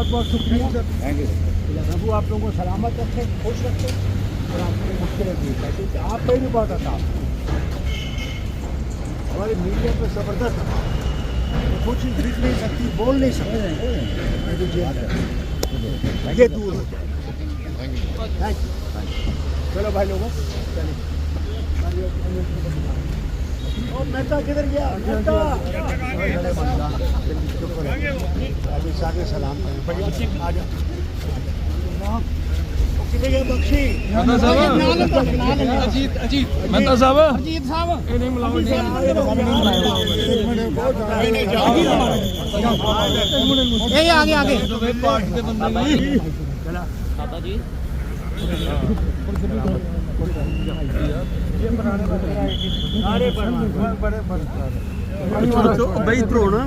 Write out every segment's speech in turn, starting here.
बहुत बहुत शुक्रिया। प्रभु आप लोगों को सलामत रखे, खुश रखे और आपको मुश्किलें दूर करे, क्योंकि आप पे भी बहुत आता हमारे मीडिया पे ज़बरदस्त था, तो कुछ लिख नहीं सकती, बोल नहीं सकती, ये दूर हो जाए। Thank you. चलो भाई लोगों, मेहता किधर गया? मेहता अभी सारे सलाम करें। आ जाओ। किधर गया बख्शी? मेहता साहब अजीत मेहता साहब ये नहीं मिलाओ आगे आगे भाई इधरो ना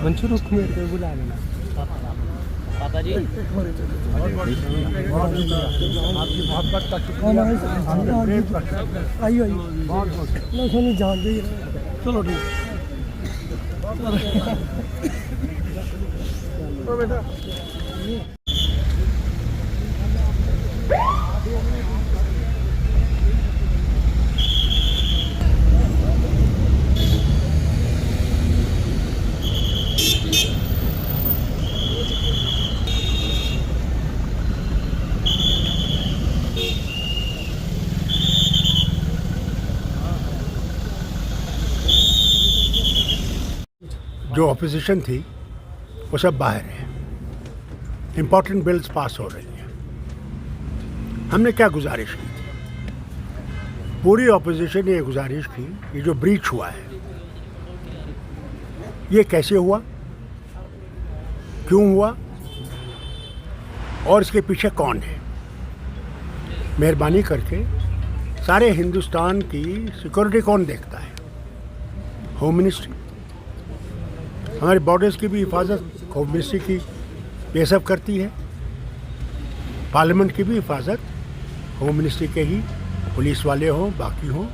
मंशूर को मेरे को बुला लेना पापा जी। आपकी मोहब्बत का शुक्रिया। आइए बहुत बहुत जान दे। चलो ठीक बेटा। जो ऑपोजिशन थी वो सब बाहर है, इम्पोर्टेंट बिल्स पास हो रही हैं। हमने क्या गुजारिश की थी? पूरी ऑपोजिशन ने ये गुजारिश की, ये जो ब्रीच हुआ है ये कैसे हुआ, क्यों हुआ और इसके पीछे कौन है। मेहरबानी करके सारे हिंदुस्तान की सिक्योरिटी कौन देखता है? Home ministry. हमारे बॉर्डर्स की भी हिफाजत होम मिनिस्ट्री की ये सब करती है। पार्लियामेंट की भी हिफाजत होम मिनिस्ट्री के ही, पुलिस वाले हों बाकी हों,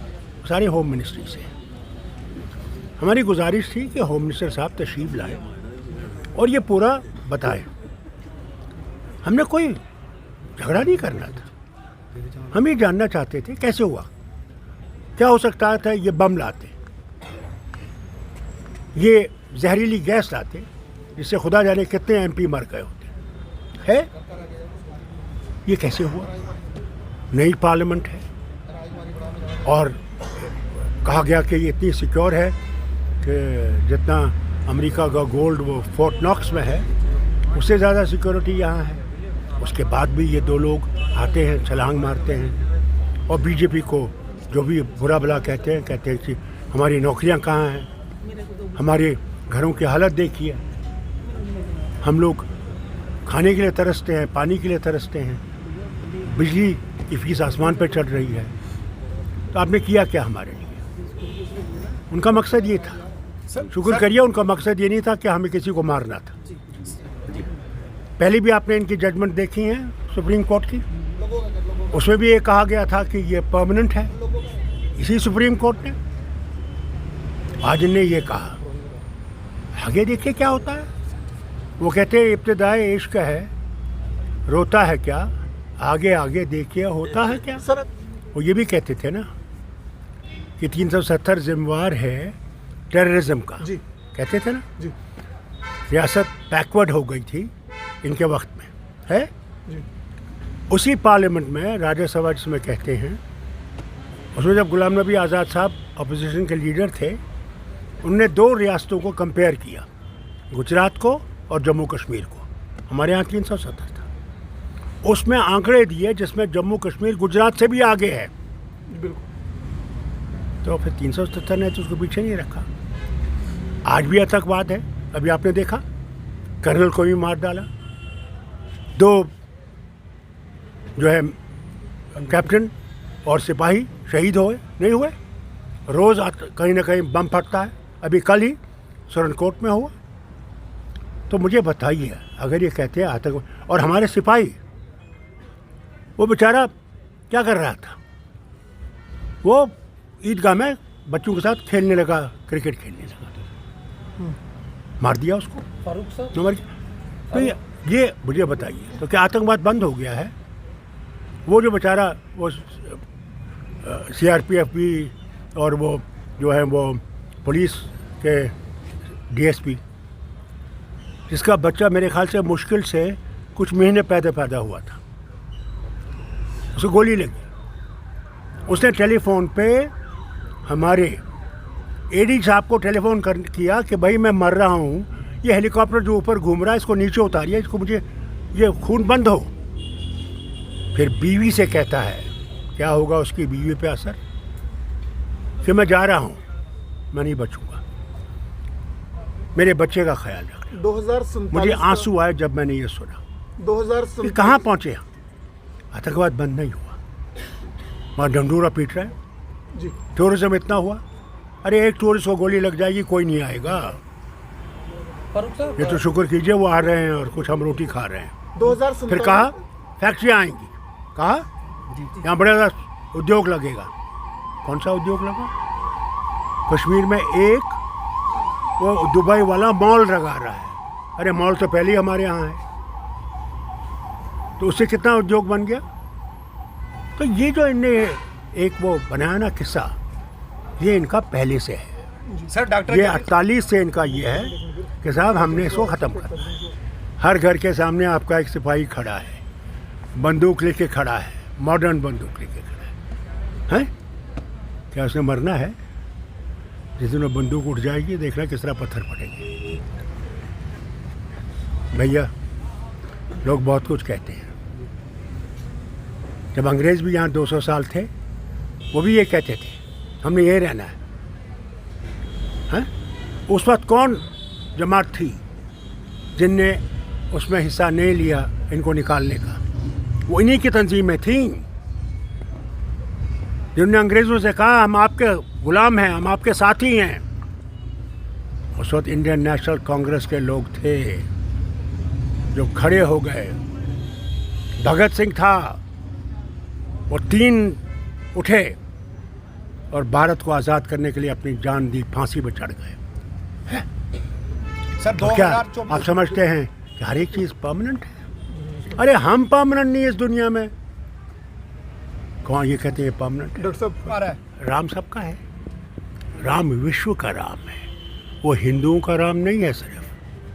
सारे होम मिनिस्ट्री से। हमारी गुजारिश थी कि होम मिनिस्टर साहब तशरीफ लाए और ये पूरा बताएं। हमने कोई झगड़ा नहीं करना था, हम ये जानना चाहते थे कैसे हुआ, क्या हो सकता था। ये बम लाते, ये जहरीली गैस लाते जिससे खुदा जाने कितने एमपी मर गए होते है। ये कैसे हुआ? नई पार्लियामेंट है और कहा गया कि ये इतनी सिक्योर है कि जितना अमेरिका का गोल्ड वो फोर्ट नॉक्स में है उससे ज़्यादा सिक्योरिटी यहाँ है। उसके बाद भी ये दो लोग आते हैं, छलांग मारते हैं और बीजेपी को जो भी बुरा भला कहते हैं कि हमारी नौकरियाँ कहाँ हैं, हमारे घरों की हालत देखिए, हम लोग खाने के लिए तरसते हैं, पानी के लिए तरसते हैं, बिजली की फीस आसमान पर चढ़ रही है। तो आपने किया क्या हमारे लिए? उनका मकसद ये था, शुक्र करिए उनका मकसद ये नहीं था कि हमें किसी को मारना था। पहले भी आपने इनकी जजमेंट देखी है सुप्रीम कोर्ट की, उसमें भी ये कहा गया था कि ये परमानेंट है, इसी सुप्रीम कोर्ट ने। आज इन्हें ये कहा, आगे देखिए क्या होता है। वो कहते हैं इब्तिदाए इश्क है, रोता है क्या, आगे आगे देखिए होता है क्या। वो ये भी कहते थे ना कि 370 जिम्मेवार है टेररिज्म का जी, कहते थे ना जी। रियासत बैकवर्ड हो गई थी इनके वक्त में है जी। उसी पार्लियामेंट में राज्यसभा जिसमें कहते हैं, उसमें जब गुलाम नबी आज़ाद साहब अपोजिशन के लीडर थे, उनने दो रियासतों को कंपेयर किया, गुजरात को और जम्मू कश्मीर को। हमारे यहाँ 370 था, उसमें आंकड़े दिए जिसमें जम्मू कश्मीर गुजरात से भी आगे है। बिल्कुल। तो फिर 370 ने तो उसको पीछे नहीं रखा। आज भी आतंकवाद है, अभी आपने देखा कर्नल को भी मार डाला, दो जो है कैप्टन और सिपाही शहीद हुए, नहीं हुए। रोज़ कहीं ना कहीं बम फटता है, अभी कल ही सुरनकोट में हुआ। तो मुझे बताइए, अगर ये कहते हैं आतंक, और हमारे सिपाही वो बेचारा क्या कर रहा था, वो ईदगाह में बच्चों के साथ खेलने लगा, क्रिकेट खेलने लगा, मार दिया उसको, फारूक साहब मर गया। तो ये मुझे बताइए, तो क्या आतंकवाद बंद हो गया है? वो जो बेचारा वो CRPF भी और वो जो है वो पुलिस के DSP, जिसका बच्चा मेरे ख्याल से मुश्किल से कुछ महीने पैदा हुआ था, उसको गोली लगी। उसने टेलीफोन पे हमारे AD साहब को टेलीफोन किया कि भाई मैं मर रहा हूँ, ये हेलीकॉप्टर जो ऊपर घूम रहा है इसको नीचे उतारिए, इसको मुझे ये खून बंद हो। फिर बीवी से कहता है, क्या होगा उसकी बीवी पे असर, कि मैं जा रहा हूँ, मैं नहीं बचूंगा, मेरे बच्चे का ख्याल रख। 2047 मुझे आंसू आए जब मैंने ये सुना। 2047 कहाँ पहुँचे हम? आतंकवाद बंद नहीं हुआ, वहाँ डंडूरा पीट रहा है। जी टूरिज्म इतना हुआ, अरे एक टूरिस्ट को गोली लग जाएगी, कोई नहीं आएगा। फारूक साहब ये तो शुक्र कीजिए वो आ रहे हैं और कुछ हम रोटी खा रहे हैं। 2047 फिर कहा फैक्ट्रियाँ आएंगी, कहा यहाँ बड़ा उद्योग लगेगा। कौन सा उद्योग लगा? कश्मीर में एक वो दुबई वाला मॉल लगा रहा है। अरे मॉल तो पहले ही हमारे यहाँ है, तो उससे कितना उद्योग बन गया। तो ये जो इनने एक वो बनाया ना किस्सा, ये इनका पहले से है सर। डॉक्टर ये 48 से इनका ये है कि साहब हमने इसको ख़त्म करना है। हर घर के सामने आपका एक सिपाही खड़ा है, बंदूक लेके खड़ा है, मॉडर्न बंदूक लेके खड़ा है। क्या उसने मरना है? जिस दिन वो बंदूक उठ जाएगी देखना किस तरह पत्थर पड़ेंगे। भैया लोग बहुत कुछ कहते हैं, जब अंग्रेज़ भी यहाँ 200 साल थे वो भी ये कहते थे हमने यही रहना है। हैं? उस वक्त कौन जमात थी जिनने उसमें हिस्सा नहीं लिया इनको निकालने का? वो इन्हीं की तंजीमें थी जिन्होंने अंग्रेज़ों से कहा हम आपके गुलाम हैं, हम आपके साथी हैं। उस वक्त इंडियन नेशनल कांग्रेस के लोग थे जो खड़े हो गए। भगत सिंह था, वो 3 उठे और भारत को आज़ाद करने के लिए अपनी जान दी, फांसी पर चढ़ गए। सर तो क्या 2024 आप समझते हैं कि हर एक चीज़ परमानेंट है? अरे हम परमानेंट नहीं है इस दुनिया में। कौन ये कहते हैं परमानेंट? डॉक्टर साहब आ रहा है। राम सबका है, राम विश्व का राम है, वो हिंदुओं का राम नहीं है सिर्फ।